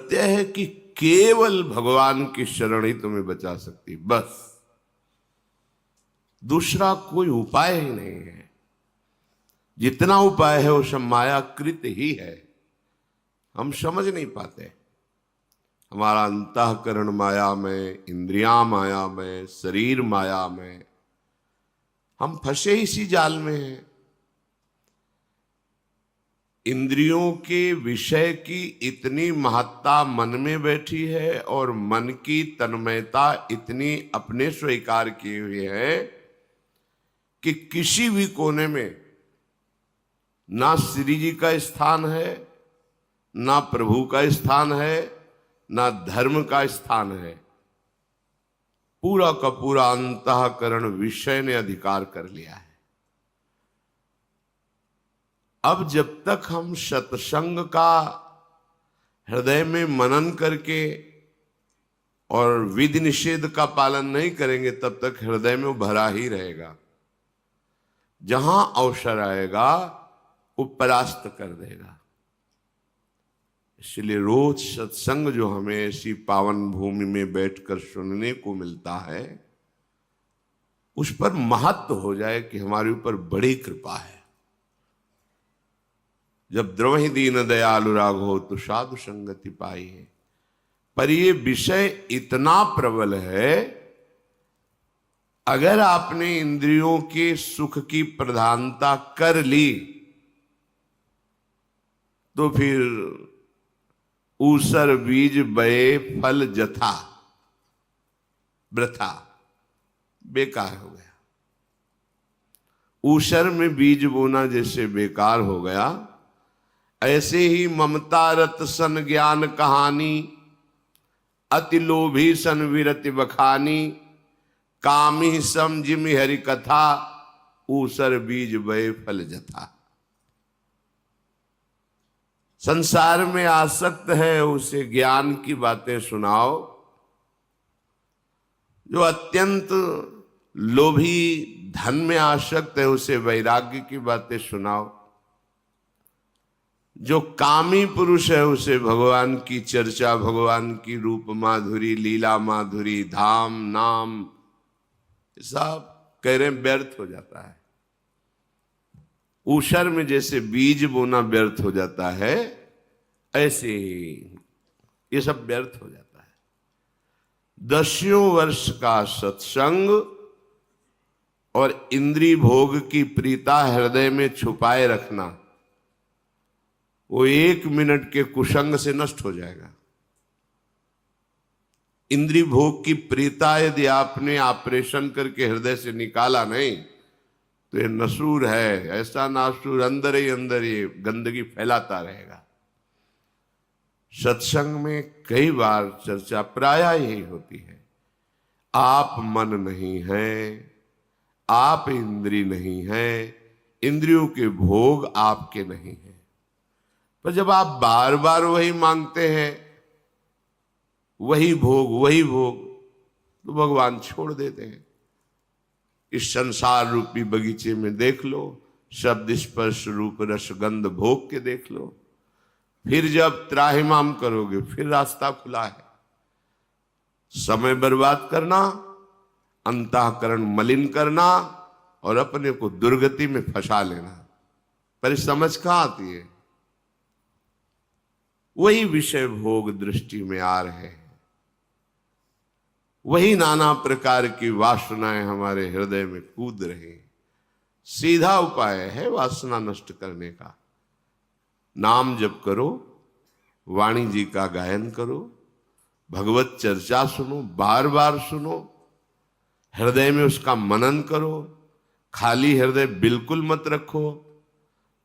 प्रत्यय है कि केवल भगवान की शरण ही तुम्हें बचा सकती, बस दूसरा कोई उपाय ही नहीं है। जितना उपाय है वो सब मायाकृत ही है, हम समझ नहीं पाते। हमारा अंतःकरण माया में, इंद्रियां माया में, शरीर माया में, हम फंसे इसी जाल में हैं। इंद्रियों के विषय की इतनी महत्ता मन में बैठी है और मन की तन्मयता इतनी अपने स्वीकार किए हुए है कि किसी भी कोने में ना श्री जी का स्थान है, ना प्रभु का स्थान है, ना धर्म का स्थान है। पूरा का पूरा अंतःकरण विषय ने अधिकार कर लिया है। अब जब तक हम सत्संग का हृदय में मनन करके और विधि निषेध का पालन नहीं करेंगे, तब तक हृदय में वो भरा ही रहेगा। जहां अवसर आएगा वो परास्त कर देगा। इसलिए रोज सत्संग जो हमें ऐसी पावन भूमि में बैठकर सुनने को मिलता है, उस पर महत्व हो जाए कि हमारे ऊपर बड़ी कृपा है। जब द्रवहि दीन दयालु राघो तो साधु संगति पाई है। पर ये विषय इतना प्रबल है, अगर आपने इंद्रियों के सुख की प्रधानता कर ली तो फिर ऊसर बीज बये फल जथा, वृथा, बेकार हो गया। ऊसर में बीज बोना जैसे बेकार हो गया, ऐसे ही ममता रत सन ज्ञान कहानी, अति लोभी सन विरति बखानी, कामी सम जिमि हरि कथा, ऊसर बीज बये फल जथा। संसार में आसक्त है उसे ज्ञान की बातें सुनाओ, जो अत्यंत लोभी धन में आसक्त है उसे वैराग्य की बातें सुनाओ, जो कामी पुरुष है उसे भगवान की चर्चा, भगवान की रूप माधुरी, लीला माधुरी, धाम नाम सब कह रहे व्यर्थ हो जाता है। ऊसर में जैसे बीज बोना व्यर्थ हो जाता है, ऐसे ही ये सब व्यर्थ हो जाता है। 10 वर्ष का सत्संग और इंद्री भोग की प्रीता हृदय में छुपाए रखना, वो 1 मिनट के कुसंग से नष्ट हो जाएगा। इंद्री भोग की प्रीता यदि आपने ऑपरेशन करके हृदय से निकाला नहीं, तो ये नसूर है, ऐसा नासूर अंदर ही अंदर ये गंदगी फैलाता रहेगा। सत्संग में कई बार चर्चा प्राय यही होती है, आप मन नहीं हैं, आप इंद्री नहीं हैं, इंद्रियों के भोग आपके नहीं हैं। पर जब आप बार बार वही मांगते हैं, वही भोग, तो भगवान छोड़ देते हैं। इस संसार रूपी बगीचे में देख लो, शब्द स्पर्श रूप रस गंध भोग के देख लो। फिर जब त्राहिमाम करोगे, फिर रास्ता खुला है। समय बर्बाद करना, अंतःकरण मलिन करना और अपने को दुर्गति में फंसा लेना, पर समझ कहां आती है? वही विषय भोग दृष्टि में आ रहे हैं, वही नाना प्रकार की वासनाएं हमारे हृदय में कूद रही हैं। सीधा उपाय है वासना नष्ट करने का। नाम जप करो, वाणी जी का गायन करो, भगवत चर्चा सुनो, बार बार सुनो, हृदय में उसका मनन करो। खाली हृदय बिल्कुल मत रखो,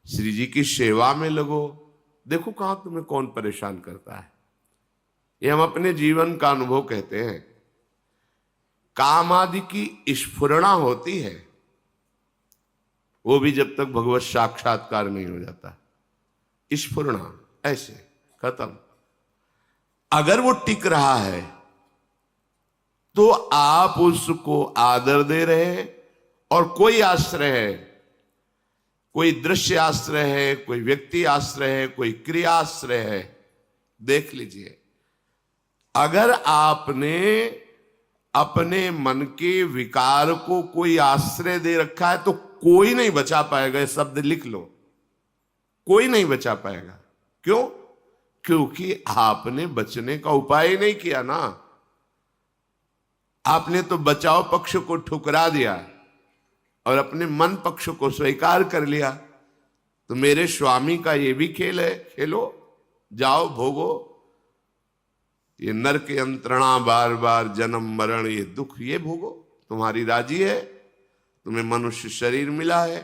श्री जी की सेवा में लगो। देखो कहां तुम्हें कौन परेशान करता है। ये हम अपने जीवन का अनुभव कहते हैं। काम आदि की स्फुरणा होती है, वो भी जब तक भगवत साक्षात्कार नहीं हो जाता। स्फुरणा ऐसे खत्म। अगर वो टिक रहा है तो आप उसको आदर दे रहे हैं, और कोई आश्रय है, कोई दृश्य आश्रय है, कोई व्यक्ति आश्रय है, कोई क्रिया आश्रय है, देख लीजिए अगर आपने अपने मन के विकार को कोई आश्रय दे रखा है तो कोई नहीं बचा पाएगा। ये शब्द लिख लो, कोई नहीं बचा पाएगा। क्यों? क्योंकि आपने बचने का उपाय ही नहीं किया ना। आपने तो बचाव पक्ष को ठुकरा दिया और अपने मन पक्ष को स्वीकार कर लिया। तो मेरे स्वामी का ये भी खेल है, खेलो, जाओ भोगो। ये नरक यंत्रणा, बार बार जन्म मरण, ये दुख, ये भोगो। तुम्हारी राजी है, तुम्हें मनुष्य शरीर मिला है,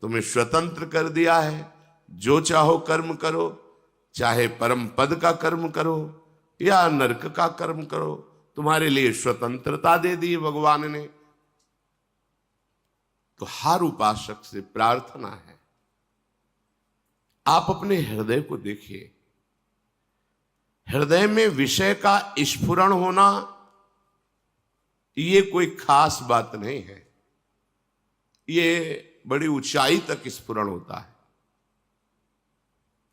तुम्हें स्वतंत्र कर दिया है। जो चाहो कर्म करो, चाहे परम पद का कर्म करो या नरक का कर्म करो, तुम्हारे लिए स्वतंत्रता दे दी भगवान ने। तो हर उपासक से प्रार्थना है, आप अपने हृदय को देखिए। हृदय में विषय का स्फुरण होना ये कोई खास बात नहीं है, ये बड़ी ऊंचाई तक स्फुरण होता है।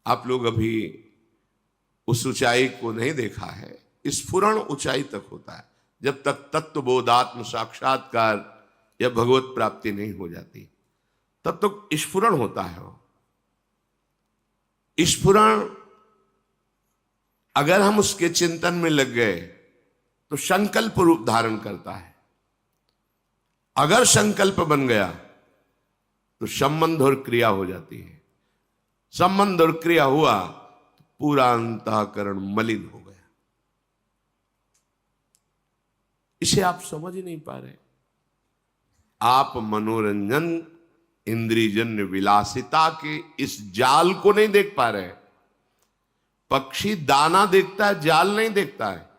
आप लोग अभी उस ऊंचाई को नहीं देखा है। स्फुरण ऊंचाई तक होता है जब तक तत्वबोधात्म साक्षात्कार या भगवत प्राप्ति नहीं हो जाती, तब तक स्फुरण होता है। वो स्फुरण अगर हम उसके चिंतन में लग गए तो संकल्प रूप धारण करता है। अगर संकल्प बन गया तो संबंध और क्रिया हो जाती है। संबंध और क्रिया हुआ तो पूरा अंतःकरण मलिन हो गया। इसे आप समझ ही नहीं पा रहे। आप मनोरंजन, इंद्रियजन्य विलासिता के इस जाल को नहीं देख पा रहे। पक्षी दाना देखता है, जाल नहीं देखता है।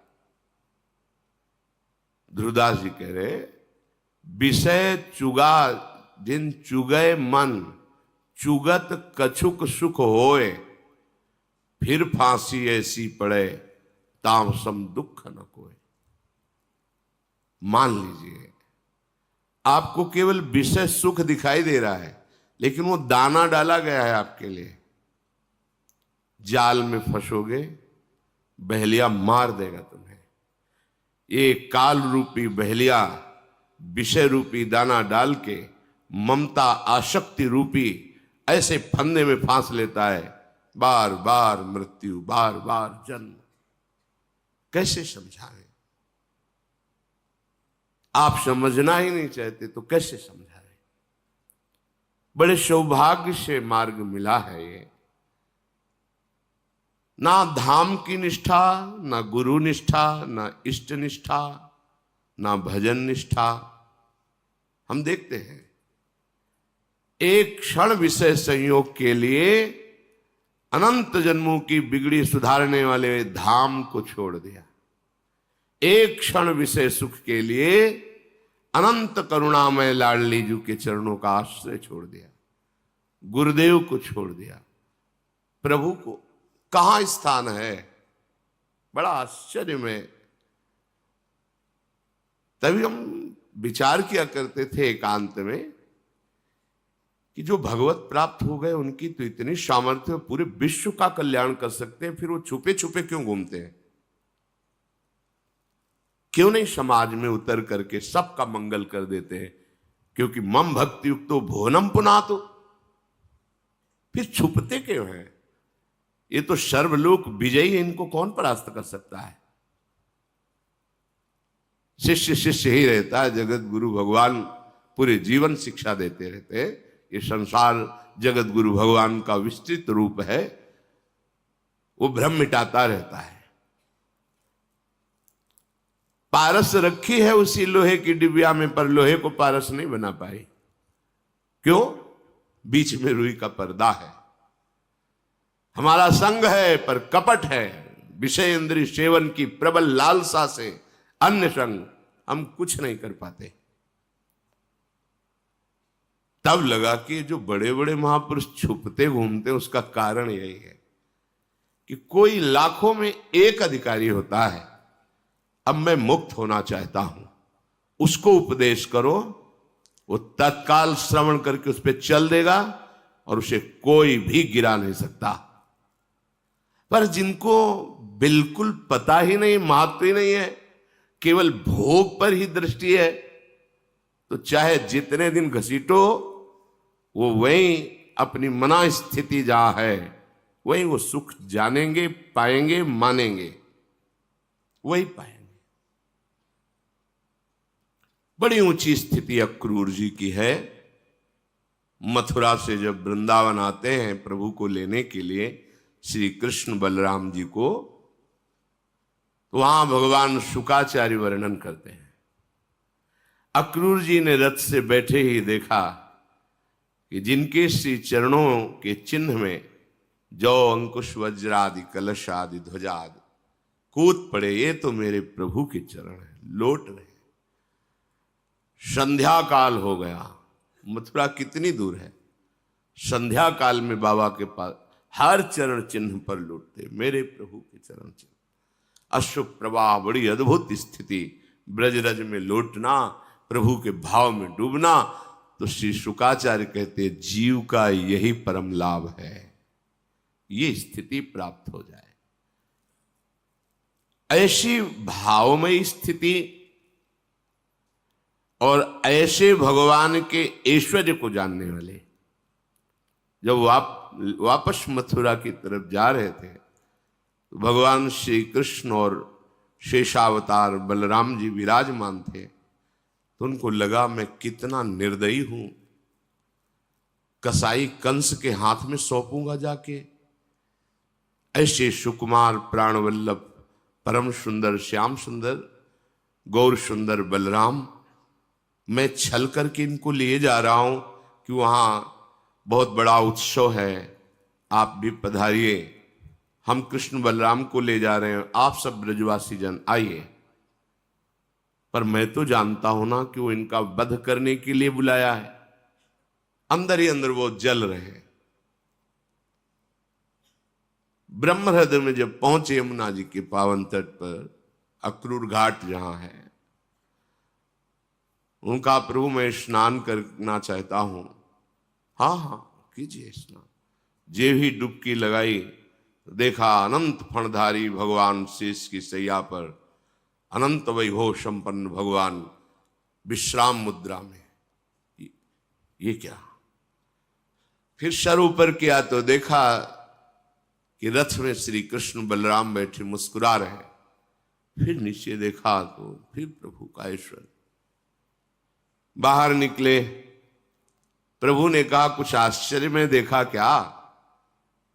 ध्रुवदास जी कह रहे, विषय चुगा जिन चुगय मन, चुगत कछुक सुख होए, फिर फांसी ऐसी पड़े ताम सम दुख न कोय। मान लीजिए आपको केवल विषय सुख दिखाई दे रहा है, लेकिन वो दाना डाला गया है आपके लिए। जाल में फंसोगे, बहेलिया मार देगा तुम्हें। ये काल रूपी बहेलिया विषय रूपी दाना डाल के ममता आसक्ति रूपी ऐसे फंदे में फांस लेता है। बार बार मृत्यु, बार बार जन्म। कैसे समझाएं? आप समझना ही नहीं चाहते तो कैसे समझाएं? बड़े सौभाग्य से मार्ग मिला है ये। ना धाम की निष्ठा, ना गुरु निष्ठा, ना इष्ट निष्ठा, ना भजन निष्ठा। हम देखते हैं एक क्षण विषय संयोग के लिए अनंत जन्मों की बिगड़ी सुधारने वाले धाम को छोड़ दिया। एक क्षण विषय सुख के लिए अनंत करुणामय लाडली जी के चरणों का आश्रय छोड़ दिया, गुरुदेव को छोड़ दिया। प्रभु को कहां स्थान है? बड़ा आश्चर्य में। तभी हम विचार किया करते थे एकांत में कि जो भगवत प्राप्त हो गए उनकी तो इतनी सामर्थ्य, पूरे विश्व का कल्याण कर सकते हैं, फिर वो छुपे छुपे क्यों घूमते हैं? क्यों नहीं समाज में उतर करके सबका मंगल कर देते हैं? क्योंकि मम भक्ति युक्तो भुवनम पुनातो। फिर छुपते क्यों हैं? ये तो सर्वलोक विजयी है, इनको कौन परास्त कर सकता है? शिष्य शिष्य ही रहता है। जगत गुरु भगवान पूरे जीवन शिक्षा देते रहते हैं। ये संसार जगत गुरु भगवान का विस्तृत रूप है, वो भ्रम मिटाता रहता है। पारस रखी है उसी लोहे की डिबिया में, पर लोहे को पारस नहीं बना पाई। क्यों? बीच में रुई का पर्दा है। हमारा संग है पर कपट है। विषय इंद्रिय सेवन की प्रबल लालसा से अन्य संग हम कुछ नहीं कर पाते। तब लगा कि जो बड़े बड़े महापुरुष छुपते घूमते हैं उसका कारण यही है कि कोई लाखों में एक अधिकारी होता है। अब मैं मुक्त होना चाहता हूं, उसको उपदेश करो, वो तत्काल श्रवण करके उस पर चल देगा और उसे कोई भी गिरा नहीं सकता। पर जिनको बिल्कुल पता ही नहीं, महत्व ही नहीं है, केवल भोग पर ही दृष्टि है, तो चाहे जितने दिन घसीटो वो वही अपनी मना स्थिति जहां है वही वो सुख जानेंगे, पाएंगे, मानेंगे, वही पाएंगे। बड़ी ऊंची स्थिति अक्रूर जी की है। मथुरा से जब वृंदावन आते हैं प्रभु को लेने के लिए श्री कृष्ण बलराम जी को, तो वहां भगवान शुकाचार्य वर्णन करते हैं। अक्रूर जी ने रथ से बैठे ही देखा कि जिनके श्री चरणों के चिन्ह में जौ अंकुश वज्रादि कलश आदि ध्वजादि कूद पड़े, ये तो मेरे प्रभु के चरण हैं, लौट रहे। संध्या काल हो गया, मथुरा कितनी दूर है, संध्या काल में बाबा के पास हर चरण चिन्ह पर लौटते, मेरे प्रभु के चरण चिन्ह। अश्रु प्रवाह, बड़ी अद्भुत स्थिति, ब्रजरज में लौटना, प्रभु के भाव में डूबना। तो श्री शुकाचार्य कहते जीव का यही परम लाभ है, ये स्थिति प्राप्त हो जाए। ऐसी भावमयी स्थिति और ऐसे भगवान के ऐश्वर्य को जानने वाले जब वापस मथुरा की तरफ जा रहे थे, तो भगवान श्री कृष्ण और शेषावतार बलराम जी विराजमान थे। तो उनको लगा मैं कितना निर्दयी हूं, कसाई कंस के हाथ में सौंपूंगा जाके। ऐसे सुकुमार प्राणवल्लभ परम सुंदर श्याम सुंदर गौर सुंदर बलराम, मैं छल करके इनको लिए जा रहा हूं कि वहां बहुत बड़ा उत्सव है, आप भी पधारिए, हम कृष्ण बलराम को ले जा रहे हैं, आप सब ब्रजवासी जन आइए। पर मैं तो जानता हूं ना कि वो इनका वध करने के लिए बुलाया है। अंदर ही अंदर वो जल रहे हैं। ब्रह्महृदय में जब पहुंचे यमुना जी के पावन तट पर, अक्रूर घाट जहां है, उनका प्रभु मैं स्नान करना चाहता हूं। हाँ हाँ कीजिए स्नान। जे भी डुबकी लगाई, देखा अनंत फणधारी भगवान शेष की सैया पर अनंत वैभव संपन्न भगवान विश्राम मुद्रा में। ये क्या? फिर सर ऊपर किया तो देखा कि रथ में श्री कृष्ण बलराम बैठे मुस्कुरा रहे। फिर नीचे देखा तो फिर प्रभु का ऐश्वर्य। बाहर निकले, प्रभु ने कहा कुछ आश्चर्य में देखा क्या?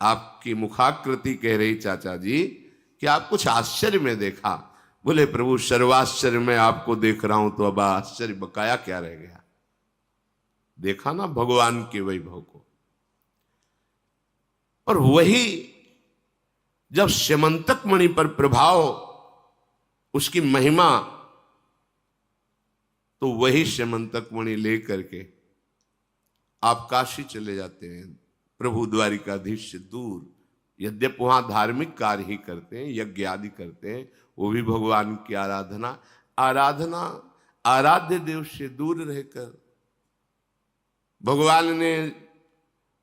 आपकी मुखाकृति कह रही चाचा जी कि आप कुछ आश्चर्य में देखा। बोले प्रभु सर्वाश्चर्य में आपको देख रहा हूं, तो अब आश्चर्य बकाया क्या रह गया? देखा ना भगवान के वैभव को। और वही जब स्यमंतक मणि पर प्रभाव, उसकी महिमा, तो वही स्यमंतक मणि लेकर के आप काशी चले जाते हैं, प्रभु द्वारिकाधीश से दूर। यद्यप वहां धार्मिक कार्य ही करते हैं, यज्ञ आदि करते हैं, वो भी भगवान की आराधना आराध्य देव से दूर रहकर भगवान ने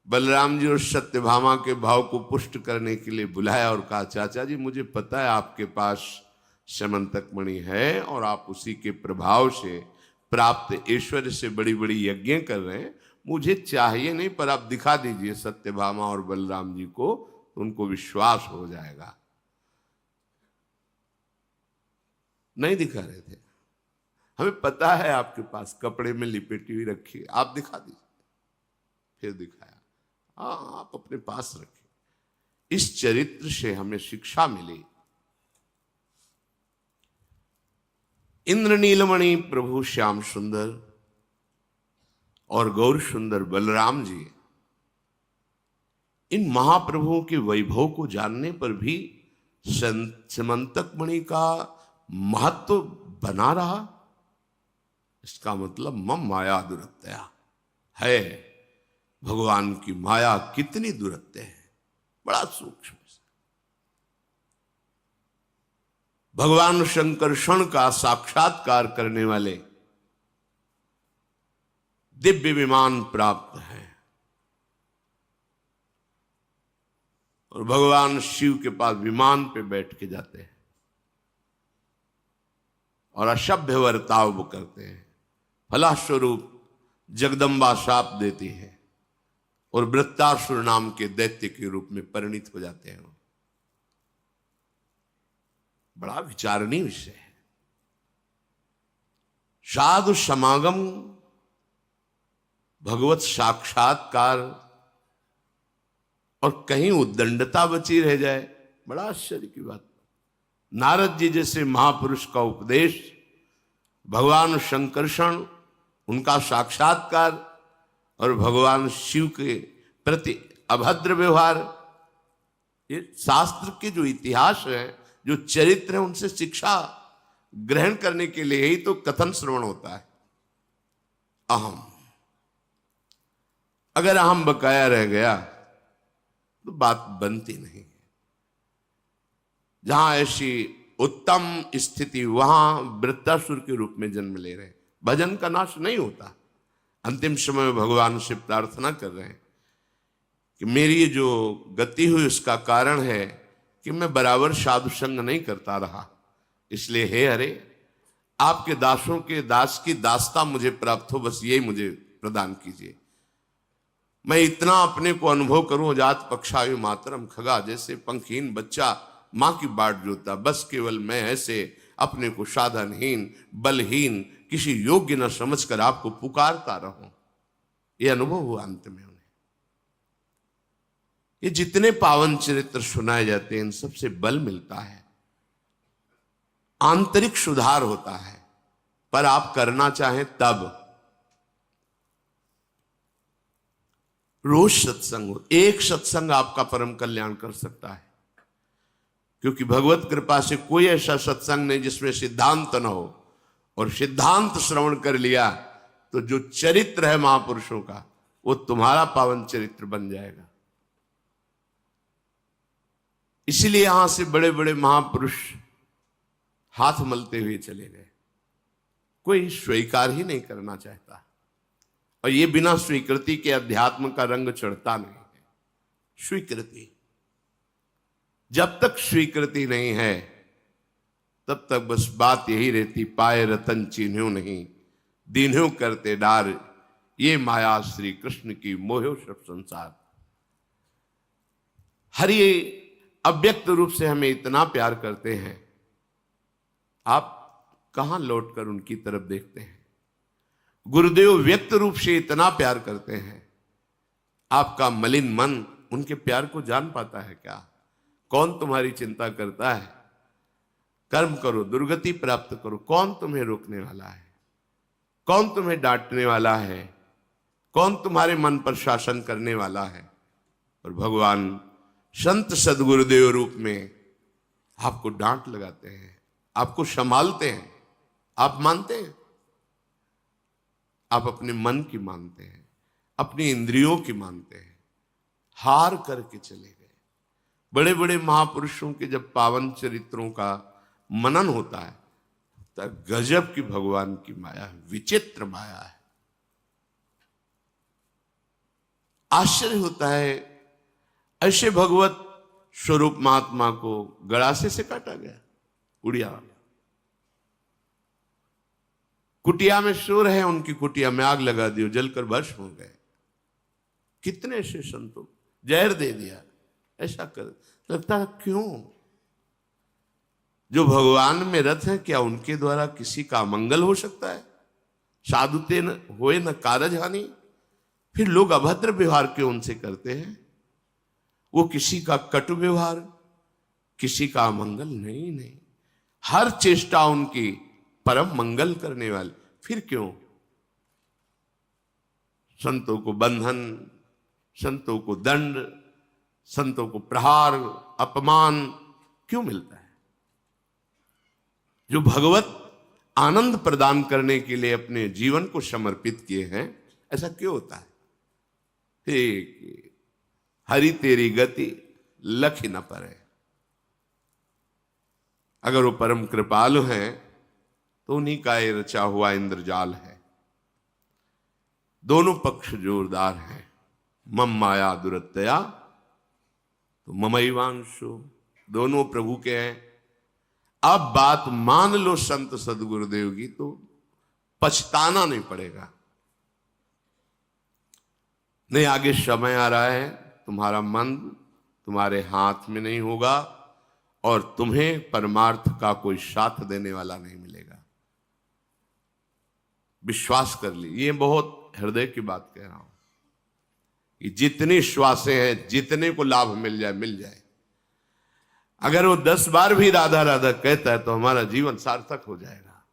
बलराम जी और सत्यभामा के भाव को पुष्ट करने के लिए बुलाया और कहा चाचा जी मुझे पता है आपके पास स्यमंतक मणि है और आप उसी के प्रभाव से प्राप्त ऐश्वर्य से बड़ी बड़ी यज्ञ कर रहे हैं, मुझे चाहिए नहीं, पर आप दिखा दीजिए सत्यभामा और बलराम जी को, तो उनको विश्वास हो जाएगा। नहीं दिखा रहे थे। हमें पता है आपके पास कपड़े में लिपेटी हुई रखी है, आप दिखा दीजिए। फिर दिखाया, हाँ आप अपने पास रखिए। इस चरित्र से हमें शिक्षा मिली। इंद्र नीलमणि प्रभु श्याम सुंदर और गौर सुंदर बलराम जी, इन महाप्रभुओं के वैभव को जानने पर भी स्यमंतक मणि का महत्व बना रहा। इसका मतलब मम माया दुरत्या है। भगवान की माया कितनी दुरत्य है, बड़ा सूक्ष्म। भगवान शंकरषण का साक्षात्कार करने वाले दिव्य विमान प्राप्त है। और भगवान शिव के पास विमान पे बैठ के जाते हैं और असभ्य बर्ताव वो करते हैं। फलस्वरूप जगदम्बा शाप देती है और वृत्तासुर नाम के दैत्य के रूप में परिणित हो जाते हैं। बड़ा विचारणीय विषय है। साधु समागम, भगवत साक्षात्कार और कहीं उद्दंडता बची रह जाए, बड़ा आश्चर्य की बात। नारद जी जैसे महापुरुष का उपदेश, भगवान शंकरषण, उनका साक्षात्कार और भगवान शिव के प्रति अभद्र व्यवहार, ये शास्त्र के जो इतिहास है, जो चरित्र है, उनसे शिक्षा ग्रहण करने के लिए ही तो कथन श्रवण होता है। अहम, अगर अहम बकाया रह गया तो बात बनती नहीं। जहां ऐसी उत्तम स्थिति, वहां वृत्तासुर के रूप में जन्म ले रहे, भजन का नाश नहीं होता। अंतिम समय में भगवान से प्रार्थना कर रहे हैं कि मेरी ये जो गति हुई उसका कारण है कि मैं बराबर साधु संग नहीं करता रहा, इसलिए हे हरे, आपके दासों के दास की दासता मुझे प्राप्त हो, बस यही मुझे प्रदान कीजिए। मैं इतना अपने को अनुभव करूं, जात पक्षायु मातरम खगा, जैसे पंखहीन बच्चा मां की बाट जोता, बस केवल मैं ऐसे अपने को साधनहीन, बलहीन, किसी योग्य न समझकर आपको पुकारता रहूं। यह अनुभव हुआ अंत में उन्हें। ये जितने पावन चरित्र सुनाए जाते हैं, इन सबसे बल मिलता है, आंतरिक सुधार होता है। पर आप करना चाहें तब रोज सत्संग हो। एक सत्संग आपका परम कल्याण कर सकता है, क्योंकि भगवत कृपा से कोई ऐसा सत्संग नहीं जिसमें सिद्धांत न हो, और सिद्धांत श्रवण कर लिया तो जो चरित्र है महापुरुषों का, वो तुम्हारा पावन चरित्र बन जाएगा। इसलिए यहां से बड़े बड़े महापुरुष हाथ मलते हुए चले गए। कोई स्वीकार ही नहीं करना चाहता, और ये बिना स्वीकृति के अध्यात्म का रंग चढ़ता नहीं है। स्वीकृति, जब तक स्वीकृति नहीं है तब तक बस बात यही रहती, पाए रतन चिन्ह्यो नहीं, दीन्ह्यो करते डार, ये माया श्री कृष्ण की मोह्यो सब संसार। हरि अव्यक्त रूप से हमें इतना प्यार करते हैं, आप कहां लौटकर उनकी तरफ देखते हैं। गुरुदेव व्यक्त रूप से इतना प्यार करते हैं, आपका मलिन मन उनके प्यार को जान पाता है क्या? कौन तुम्हारी चिंता करता है? कर्म करो, दुर्गति प्राप्त करो, कौन तुम्हें रोकने वाला है? कौन तुम्हें डांटने वाला है? कौन तुम्हारे मन पर शासन करने वाला है? और भगवान संत सदगुरुदेव रूप में आपको डांट लगाते हैं, आपको संभालते हैं। आप मानते हैं? आप अपने मन की मानते हैं, अपनी इंद्रियों की मानते हैं, हार करके चले गए। बड़े बड़े महापुरुषों के जब पावन चरित्रों का मनन होता है तब गजब की भगवान की माया है, विचित्र माया है। आश्चर्य होता है, ऐसे भगवत स्वरूप महात्मा को गड़ासे से काटा गया। उड़िया कुटिया में सो रहे, उनकी कुटिया में आग लगा दी, जलकर भस्म हो गए। कितने ऐसे संतों जहर दे दिया। ऐसा कर लगता है क्यों? जो भगवान में रत है, क्या उनके द्वारा किसी का अमंगल हो सकता है? साधुते न होए न कारज हानि। फिर लोग अभद्र व्यवहार क्यों उनसे करते हैं? वो किसी का कटु व्यवहार, किसी का अमंगल नहीं, हर चेष्टा उनकी परम मंगल करने वाली। फिर क्यों संतों को बंधन, संतों को दंड, संतों को प्रहार, अपमान क्यों मिलता है? जो भगवत आनंद प्रदान करने के लिए अपने जीवन को समर्पित किए हैं, ऐसा क्यों होता है? ठीक, हरि तेरी गति लख न परे। अगर वो परम कृपालु हैं तो उन्हीं का ये रचा हुआ इंद्रजाल है। दोनों पक्ष जोरदार हैं। मम माया दुरत्या तो ममैवांशो, दोनों प्रभु के हैं। अब बात मान लो संत सदगुरुदेव की, तो पछताना नहीं पड़ेगा। नहीं, आगे समय आ रहा है, तुम्हारा मन तुम्हारे हाथ में नहीं होगा और तुम्हें परमार्थ का कोई साथ देने वाला नहीं मिलेगा। विश्वास कर ली, ये बहुत हृदय की बात कह रहा हूं कि जितनी श्वासें हैं, जितने को लाभ मिल जाए मिल जाए। अगर वो 10 बार भी राधा राधा कहता है तो हमारा जीवन सार्थक हो जाएगा।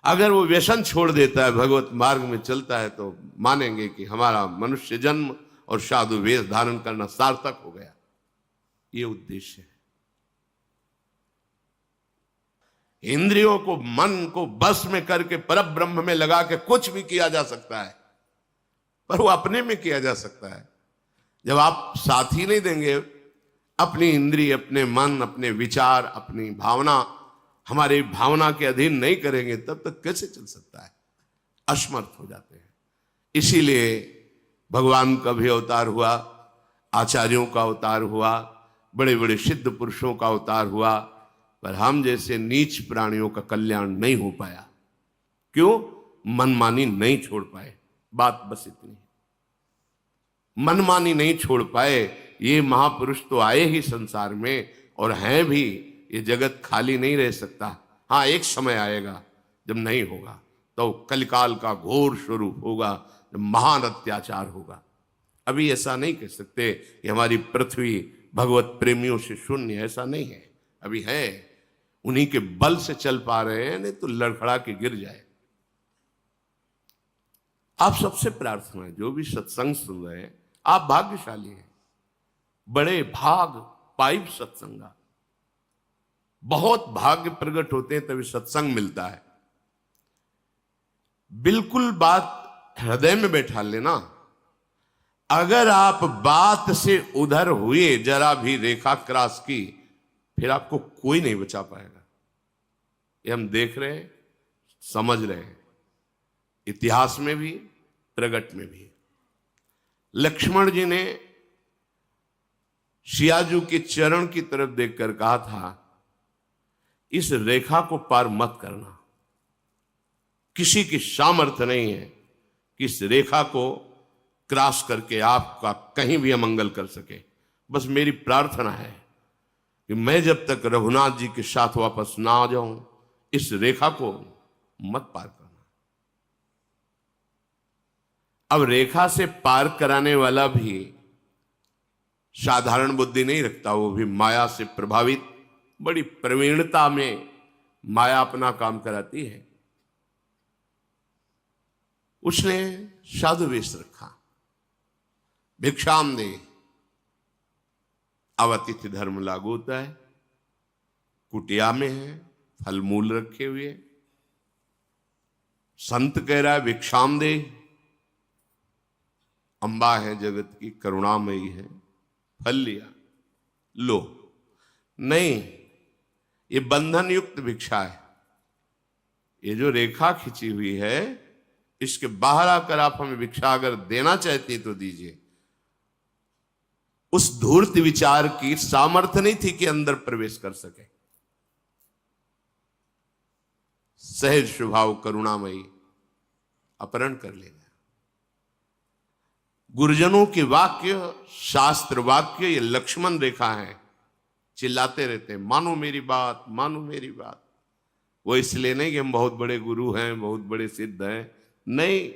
अगर वो व्यसन छोड़ देता है, भगवत मार्ग में चलता है, तो मानेंगे कि हमारा मनुष्य जन्म और साधु वेश धारण करना सार्थक हो गया। ये उद्देश्य है। इंद्रियों को, मन को बस में करके परम ब्रह्म में लगा के कुछ भी किया जा सकता है, पर वो अपने में किया जा सकता है। जब आप साथ ही नहीं देंगे, अपनी इंद्रिय, अपने मन, अपने विचार, अपनी भावना हमारी भावना के अधीन नहीं करेंगे, तब तक कैसे चल सकता है? असमर्थ हो जाते हैं। इसीलिए भगवान का भी अवतार हुआ, आचार्यों का अवतार हुआ, बड़े बड़े सिद्ध पुरुषों का अवतार हुआ, पर हम जैसे नीच प्राणियों का कल्याण नहीं हो पाया। क्यों? मनमानी नहीं छोड़ पाए। बात बस इतनी, मनमानी नहीं छोड़ पाए। ये महापुरुष तो आए ही संसार में और हैं भी। ये जगत खाली नहीं रह सकता। हाँ, एक समय आएगा जब नहीं होगा, तो कलिकाल का घोर स्वरूप होगा, जब महान अत्याचार होगा। अभी ऐसा नहीं कह सकते कि हमारी पृथ्वी भगवत प्रेमियों से शून्य, ऐसा नहीं है। अभी है, उन्हीं के बल से चल पा रहे हैं, नहीं तो लड़खड़ा के गिर जाए। आप सबसे प्रार्थना है, जो भी सत्संग सुन रहे हैं, आप भाग्यशाली हैं। बड़े भाग पाइप सत्संगा, बहुत भाग्य प्रकट होते हैं तभी सत्संग मिलता है। बिल्कुल बात हृदय में बैठा लेना। अगर आप बात से उधर हुए, जरा भी रेखा क्रॉस की, फिर आपको कोई नहीं बचा पाएगा। ये हम देख रहे हैं, समझ रहे हैं, इतिहास में भी, प्रगट में भी। लक्ष्मण जी ने सियाजू के चरण की तरफ देखकर कहा था, इस रेखा को पार मत करना। किसी की सामर्थ्य नहीं है कि इस रेखा को क्रॉस करके आपका कहीं भी अमंगल कर सके। बस मेरी प्रार्थना है कि मैं जब तक रघुनाथ जी के साथ वापस ना आ जाऊं, इस रेखा को मत पार करना। अब रेखा से पार कराने वाला भी साधारण बुद्धि नहीं रखता, वो भी माया से प्रभावित, बड़ी प्रवीणता में माया अपना काम कराती है। उसने साधु वेश रखा, भिक्षाम दे। अवतिथि धर्म लागू होता है। कुटिया में है, फल मूल रखे हुए, संत कह रहा है भिक्षाम दे। अंबा है जगत की, करुणामयी है, फल लिया, लो। नहीं, ये बंधन युक्त भिक्षा है। ये जो रेखा खिंची हुई है, इसके बाहर आकर आप हमें भिक्षा अगर देना चाहती तो दीजिए। उस धूर्त विचार की सामर्थ्य नहीं थी कि अंदर प्रवेश कर सके। सहज स्वभाव करुणामयी अपहरण कर लेगा। गुरुजनों के वाक्य, शास्त्र वाक्य, ये लक्ष्मण रेखा है। चिल्लाते रहते हैं, मानो मेरी बात, मानो मेरी बात। वो इसलिए नहीं कि हम बहुत बड़े गुरु हैं, बहुत बड़े सिद्ध हैं, नहीं,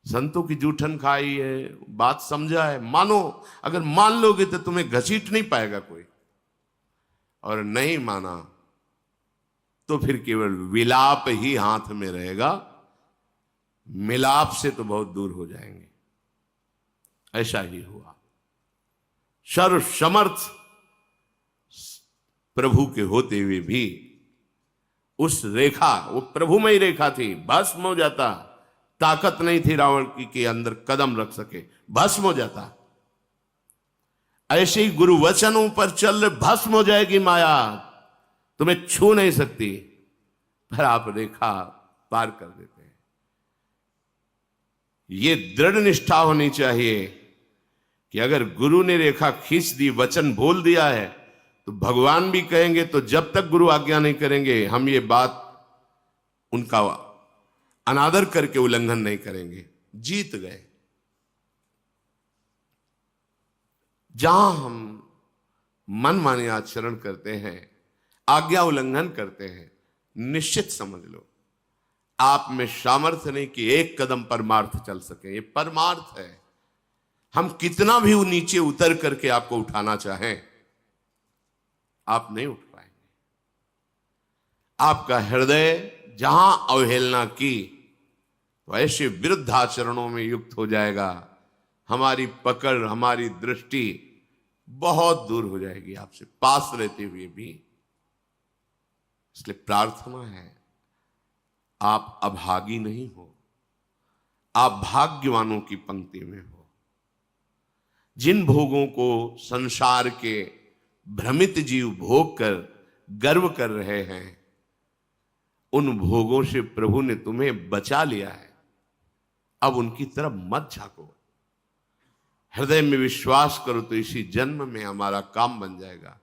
संतों की जूठन खाई है, बात समझा है, मानो। अगर मान लोगे तो तुम्हें घसीट नहीं पाएगा कोई, और नहीं माना तो फिर केवल विलाप ही हाथ में रहेगा। मिलाप से तो बहुत दूर हो जाएंगे। ऐसा ही हुआ। सर्वसमर्थ प्रभु के होते हुए भी उस रेखा, वो प्रभुमयी रेखा थी, भस्म हो जाता। ताकत नहीं थी रावण की के अंदर कदम रख सके, भस्म हो जाता। ऐसे ही गुरु वचनों पर चल, भस्म हो जाएगी माया, तुम्हें छू नहीं सकती। पर आप रेखा पार कर देते हैं। ये दृढ़ निष्ठा होनी चाहिए कि अगर गुरु ने रेखा खींच दी, वचन बोल दिया है, तो भगवान भी कहेंगे, तो जब तक गुरु आज्ञा नहीं करेंगे हम ये बात उनका अनादर करके उल्लंघन नहीं करेंगे। जीत गए। जहां हम मनमाने आचरण करते हैं, आज्ञा उल्लंघन करते हैं, निश्चित समझ लो आप में सामर्थ्य नहीं कि एक कदम परमार्थ चल सके। ये परमार्थ है। हम कितना भी नीचे उतर करके आपको उठाना चाहें, आप नहीं उठ पाएंगे। आपका हृदय जहां अवहेलना की, तो ऐसे विरुद्ध आचरणों में युक्त हो जाएगा। हमारी पकड़, हमारी दृष्टि बहुत दूर हो जाएगी आपसे, पास रहते हुए भी। इसलिए प्रार्थना है, आप अभागी नहीं हो, आप भाग्यवानों की पंक्ति में हो। जिन भोगों को संसार के भ्रमित जीव भोग कर गर्व कर रहे हैं, उन भोगों से प्रभु ने तुम्हें बचा लिया है। अब उनकी तरफ मत झांको। हृदय में विश्वास करो तो इसी जन्म में हमारा काम बन जाएगा।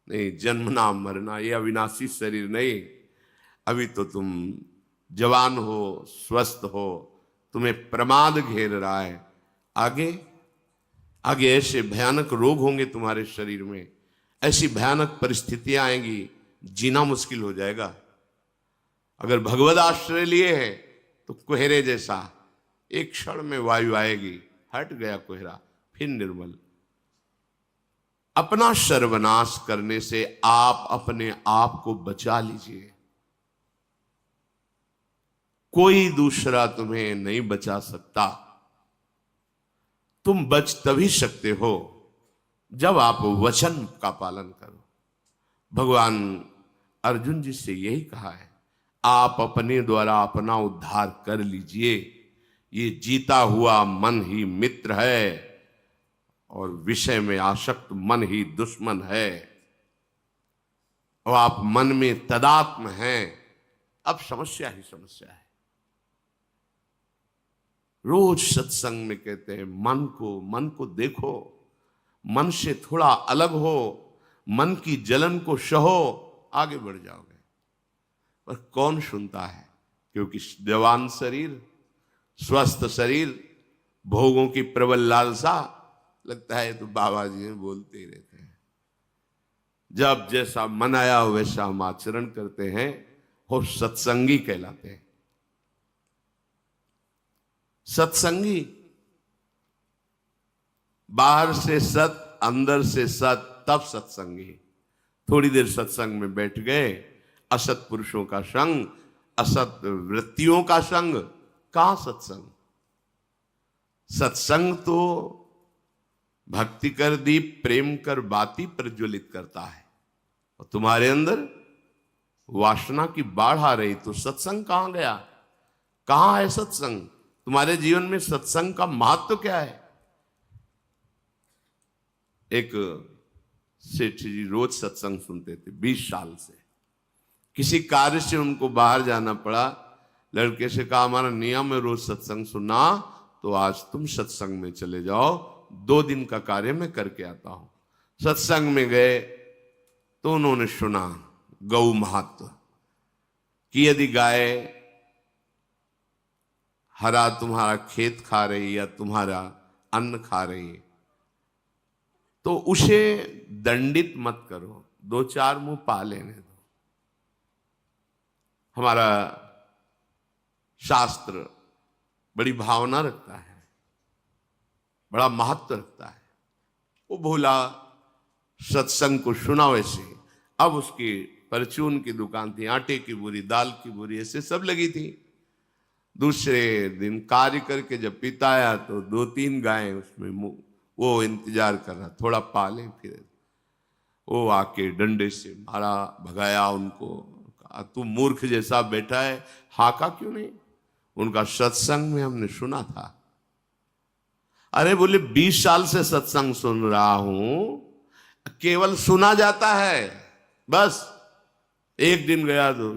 नहीं, जन्मना मरना ये अविनाशी शरीर नहीं। अभी तो तुम जवान हो, स्वस्थ हो, तुम्हें प्रमाद घेर रहा है। आगे आगे ऐसे भयानक रोग होंगे तुम्हारे शरीर में, ऐसी भयानक परिस्थितियां आएंगी, जीना मुश्किल हो जाएगा। अगर भगवद आश्रय लिए है तो कोहरे जैसा एक क्षण में वायु आएगी, हट गया कोहरा, फिर निर्मल। अपना सर्वनाश करने से आप अपने आप को बचा लीजिए। कोई दूसरा तुम्हें नहीं बचा सकता। तुम बच तभी सकते हो जब आप वचन का पालन करो। भगवान अर्जुन जी से यही कहा है, आप अपने द्वारा अपना उद्धार कर लीजिए। ये जीता हुआ मन ही मित्र है और विषय में आसक्त मन ही दुश्मन है। और आप मन में तदात्म हैं। अब समस्या ही समस्या है। रोज सत्संग में कहते हैं मन को देखो, मन से थोड़ा अलग हो, मन की जलन को सहो, आगे बढ़ जाओगे। पर कौन सुनता है? क्योंकि जवान शरीर, स्वस्थ शरीर, भोगों की प्रबल लालसा, लगता है तो बाबा जी बोलते ही रहते हैं। जब जैसा मन आया वैसा हम आचरण करते हैं और सत्संगी कहलाते हैं। सत्संगी, बाहर से सत, अंदर से सत, तब सत्संगी। थोड़ी देर सत्संग में बैठ गए, असत पुरुषों का संग, असत वृत्तियों का संग, कहां सत्संग? सत्संग तो भक्ति कर दीप प्रेम कर बाती प्रज्वलित करता है। और तुम्हारे अंदर वासना की बाढ़ आ रही, तो सत्संग कहां गया? कहां है सत्संग? तुम्हारे जीवन में सत्संग का महत्व क्या है? एक सेठ जी रोज सत्संग सुनते थे 20 साल से। किसी कार्य से उनको बाहर जाना पड़ा। लड़के से कहा, हमारा नियम है रोज सत्संग सुनना, तो आज तुम सत्संग में चले जाओ, 2 दिन का कार्य मैं करके आता हूं। सत्संग में गए तो उन्होंने सुना गौ महत्व कि यदि गाय हरा तुम्हारा खेत खा रही या तुम्हारा अन्न खा रही है, तो उसे दंडित मत करो, 2-4 मुंह पा लेने दो। हमारा शास्त्र बड़ी भावना रखता है, बड़ा महत्व रखता है। वो भोला सत्संग को सुना वैसे। अब उसकी परचून की दुकान थी, आटे की बोरी, दाल की बोरी, ऐसे सब लगी थी। दूसरे दिन कार्य करके जब पिता आया तो 2-3 गायें उसमें वो इंतजार कर रहा, थोड़ा पाले। फिर वो आके डंडे से मारा, भगाया उनको। कहा, तू मूर्ख जैसा बैठा है, हाका क्यों नहीं? उनका सत्संग में हमने सुना था। अरे बोले 20 साल से सत्संग सुन रहा हूं, केवल सुना जाता है, बस एक दिन गया तो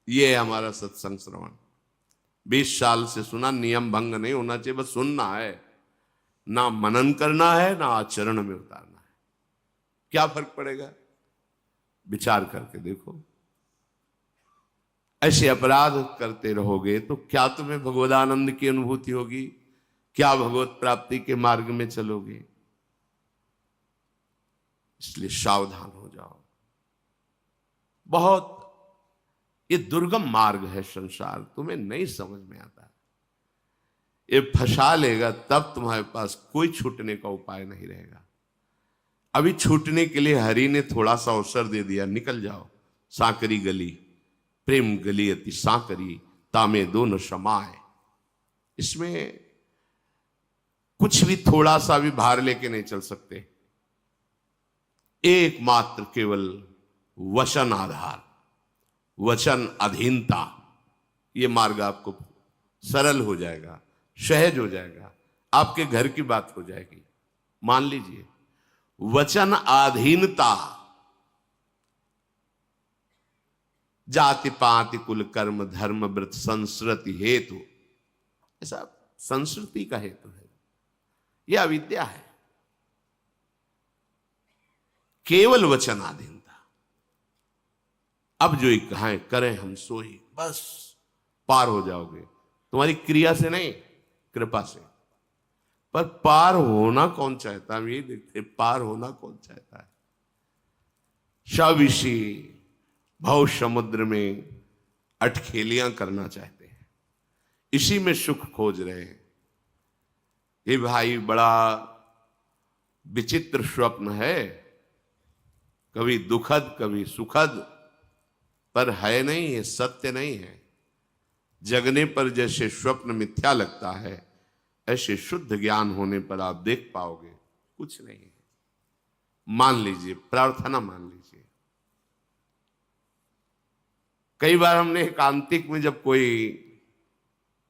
ये हमारा सत्संग श्रवण। 20 साल से सुना, नियम भंग नहीं होना चाहिए, बस सुनना है। ना मनन करना है ना आचरण में उतारना है। क्या फर्क पड़ेगा? विचार करके देखो। ऐसे अपराध करते रहोगे तो क्या तुम्हें भगवदानंद की अनुभूति होगी? क्या भगवत प्राप्ति के मार्ग में चलोगे? इसलिए सावधान हो जाओ। बहुत ये दुर्गम मार्ग है संसार, तुम्हें नहीं समझ में आता। ये फंसा लेगा तब तुम्हारे पास कोई छूटने का उपाय नहीं रहेगा। अभी छूटने के लिए हरि ने थोड़ा सा अवसर दे दिया, निकल जाओ। सांकरी गली, प्रेम गली अति सांकरी, तामे दोनों समाए। इसमें कुछ भी थोड़ा सा भी भार लेके नहीं चल सकते। एकमात्र केवल वचन आधार, वचन अधीनता, ये मार्ग आपको सरल हो जाएगा, सहज हो जाएगा, आपके घर की बात हो जाएगी। मान लीजिए वचन अधीनता, जाति पाति कुल कर्म धर्म व्रत संस्कृति हेतु, ऐसा संस्कृति का हेतु है, यह अविद्या है। केवल वचनाधीनता। अब जो कहें करें हम सोई, बस पार हो जाओगे। तुम्हारी क्रिया से नहीं, कृपा से। पर पार होना कौन चाहता है? हम यही देखते, पार होना कौन चाहता है? शविषी भव समुद्र में अटखेलियां करना चाहते हैं, इसी में सुख खोज रहे हैं। ये भाई बड़ा विचित्र स्वप्न है, कभी दुखद कभी सुखद, पर है नहीं, ये सत्य नहीं है। जगने पर जैसे स्वप्न मिथ्या लगता है, ऐसे शुद्ध ज्ञान होने पर आप देख पाओगे कुछ नहीं है। मान लीजिए, प्रार्थना मान लीजिए। कई बार हमने एकांतिक में जब कोई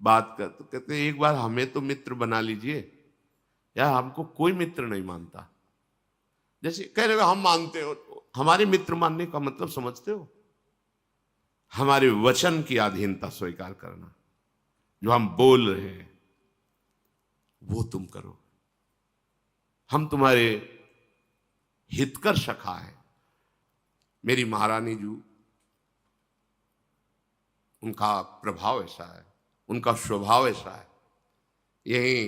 बात कर तो कहते हैं एक बार हमें तो मित्र बना लीजिए। यार हमको कोई मित्र नहीं मानता। जैसे कह रहे हो हम मानते हो, हमारे मित्र मानने का मतलब समझते हो? हमारे वचन की अधीनता स्वीकार करना। जो हम बोल रहे हैं वो तुम करो। हम तुम्हारे हितकर सखा है। मेरी महारानी जी, उनका प्रभाव ऐसा है, उनका स्वभाव ऐसा है। यही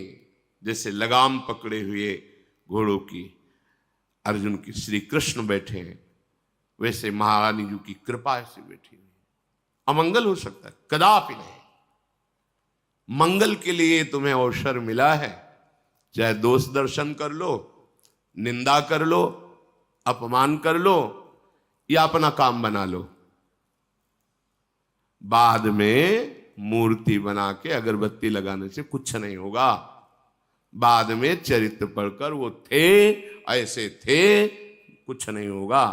जैसे लगाम पकड़े हुए घोड़ों की अर्जुन की श्री कृष्ण बैठे हैं, वैसे महारानी जी की कृपा ऐसी बैठी हुई है। अमंगल हो सकता है, कदापि नहीं। मंगल के लिए तुम्हें अवसर मिला है, चाहे दोष दर्शन कर लो, निंदा कर लो, अपमान कर लो, या अपना काम बना लो। बाद में मूर्ति बना के अगरबत्ती लगाने से कुछ नहीं होगा। बाद में चरित्र पढ़कर वो थे ऐसे थे, कुछ नहीं होगा।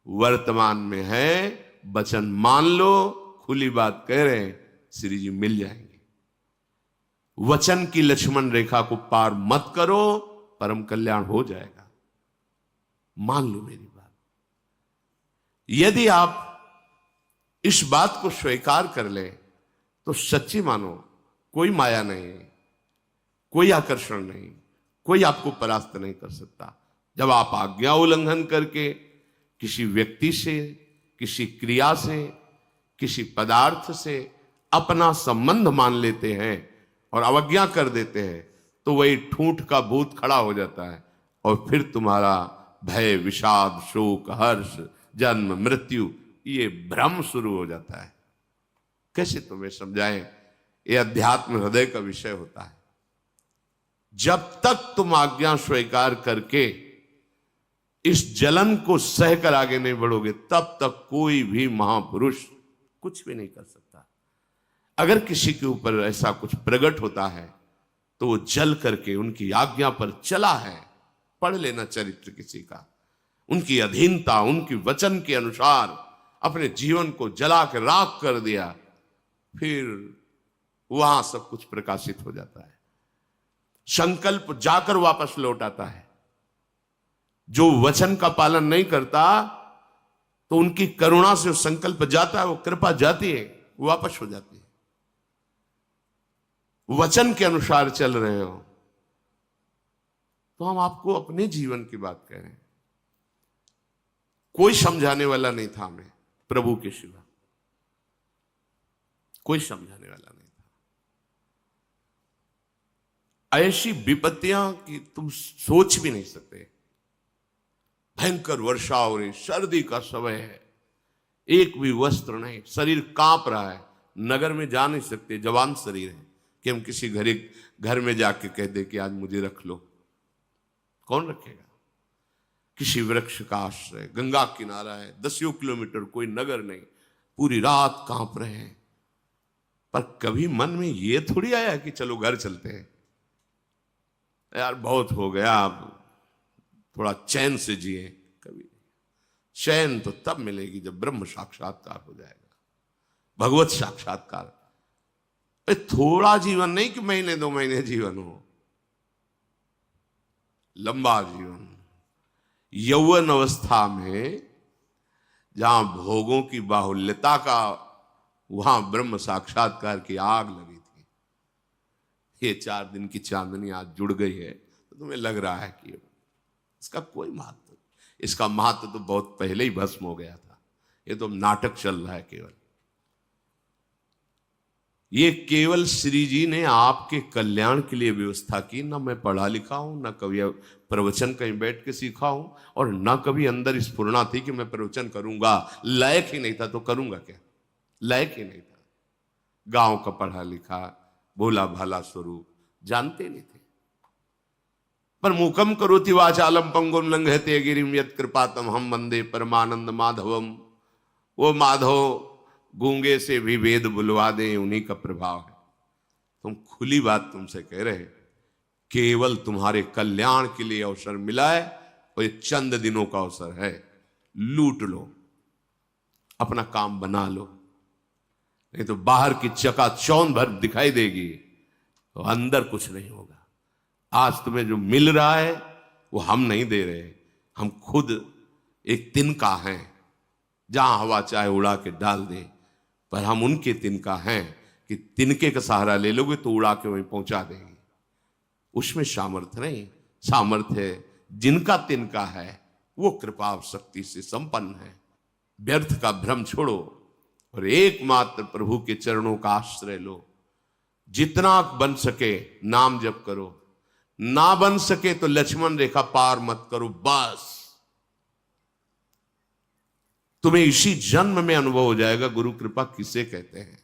वर्तमान में है, वचन मान लो, खुली बात कह रहे हैं, श्री जी मिल जाएंगे। वचन की लक्ष्मण रेखा को पार मत करो, परम कल्याण हो जाएगा। मान लो मेरी बात। यदि आप इस बात को स्वीकार कर ले तो सच्ची मानो, कोई माया नहीं, कोई आकर्षण नहीं, कोई आपको परास्त नहीं कर सकता। जब आप आज्ञा उल्लंघन करके किसी व्यक्ति से, किसी क्रिया से, किसी पदार्थ से अपना संबंध मान लेते हैं और अवज्ञा कर देते हैं, तो वही ठूंठ का भूत खड़ा हो जाता है और फिर तुम्हारा भय, विषाद, शोक, हर्ष, जन्म, मृत्यु, ये भ्रम शुरू हो जाता है। कैसे तुम्हें समझाएं? ये अध्यात्म हृदय का विषय होता है। जब तक तुम आज्ञा स्वीकार करके इस जलन को सहकर आगे नहीं बढ़ोगे, तब तक कोई भी महापुरुष कुछ भी नहीं कर सकता। अगर किसी के ऊपर ऐसा कुछ प्रकट होता है तो वो जल करके उनकी आज्ञा पर चला है। पढ़ लेना चरित्र किसी का, उनकी अधीनता, उनकी वचन के अनुसार अपने जीवन को जला के राख कर दिया, फिर वहां सब कुछ प्रकाशित हो जाता है। संकल्प जाकर वापस लौट आता है। जो वचन का पालन नहीं करता तो उनकी करुणा से संकल्प जाता है, वो कृपा जाती है, वापस हो जाती है। वचन के अनुसार चल रहे हो तो हम आपको अपने जीवन की बात कह रहे हैं। कोई समझाने वाला नहीं था हमें प्रभु के सिवा, कोई समझाने वाला नहीं था। ऐसी विपत्तियां कि तुम सोच भी नहीं सकते। भयंकर वर्षा हो रही, सर्दी का समय है, एक भी वस्त्र नहीं, शरीर कांप रहा है, नगर में जा नहीं सकते, जवान शरीर है कि हम किसी घर में जाके कह दे कि आज मुझे रख लो, कौन रखेगा? किसी वृक्ष का आश्रय, गंगा किनारा है, 10 किलोमीटर, कोई नगर नहीं, पूरी रात कांप रहे हैं। पर कभी मन में ये थोड़ी आया कि चलो घर चलते हैं, यार बहुत हो गया, अब थोड़ा चैन से जिए। कभी चैन तो तब मिलेगी जब ब्रह्म साक्षात्कार हो जाएगा, भगवत साक्षात्कार। थोड़ा जीवन नहीं कि महीने 2 महीने जीवन हो, लंबा जीवन। यौवन अवस्था में जहां भोगों की बाहुल्यता का, वहां ब्रह्म साक्षात्कार की आग लगी थी। ये 4 दिन की चांदनी आज जुड़ गई है तो तुम्हें लग रहा है कि इसका कोई महत्व, इसका महत्व तो बहुत पहले ही भस्म हो गया था। ये तो नाटक चल रहा है केवल। ये केवल श्री जी ने आपके कल्याण के लिए व्यवस्था की। ना मैं पढ़ा लिखा हूं, ना कभी प्रवचन कहीं बैठ के सीखा हूं, और ना कभी अंदर स्फुरना थी कि मैं प्रवचन करूंगा। लायक ही नहीं था तो करूंगा क्या, लायक ही नहीं था। गांव का पढ़ा लिखा भोला भाला स्वरूप जानते नहीं थे। पर मूकम करोति वाचालम पंगुम लंघयते गिरिम यत् कृपातम हम वंदे परमानंद माधवम। वो माधव गूंगे से भी वेद बुलवा दे, उन्हीं का प्रभाव है। तुम खुली बात तुमसे कह रहे, केवल तुम्हारे कल्याण के लिए अवसर मिला है, और ये चंद दिनों का अवसर है। लूट लो, अपना काम बना लो, नहीं तो बाहर की चकाचौंध भर दिखाई देगी तो अंदर कुछ नहीं होगा। आज तुम्हें जो मिल रहा है वो हम नहीं दे रहे, हम खुद एक तिनका हैं, जहां हवा चाहे उड़ा के डाल दे। पर हम उनके तिनका हैं कि तिनके का सहारा ले लोगे तो उड़ा के वहीं पहुंचा देंगे। उसमें सामर्थ्य नहीं, सामर्थ्य जिनका तिनका है वो कृपा शक्ति से संपन्न है। व्यर्थ का भ्रम छोड़ो और एकमात्र प्रभु के चरणों का आश्रय लो। जितना बन सके नाम जप करो, ना बन सके तो लक्ष्मण रेखा पार मत करो, बस। तुम्हें इसी जन्म में अनुभव हो जाएगा गुरु कृपा किसे कहते हैं।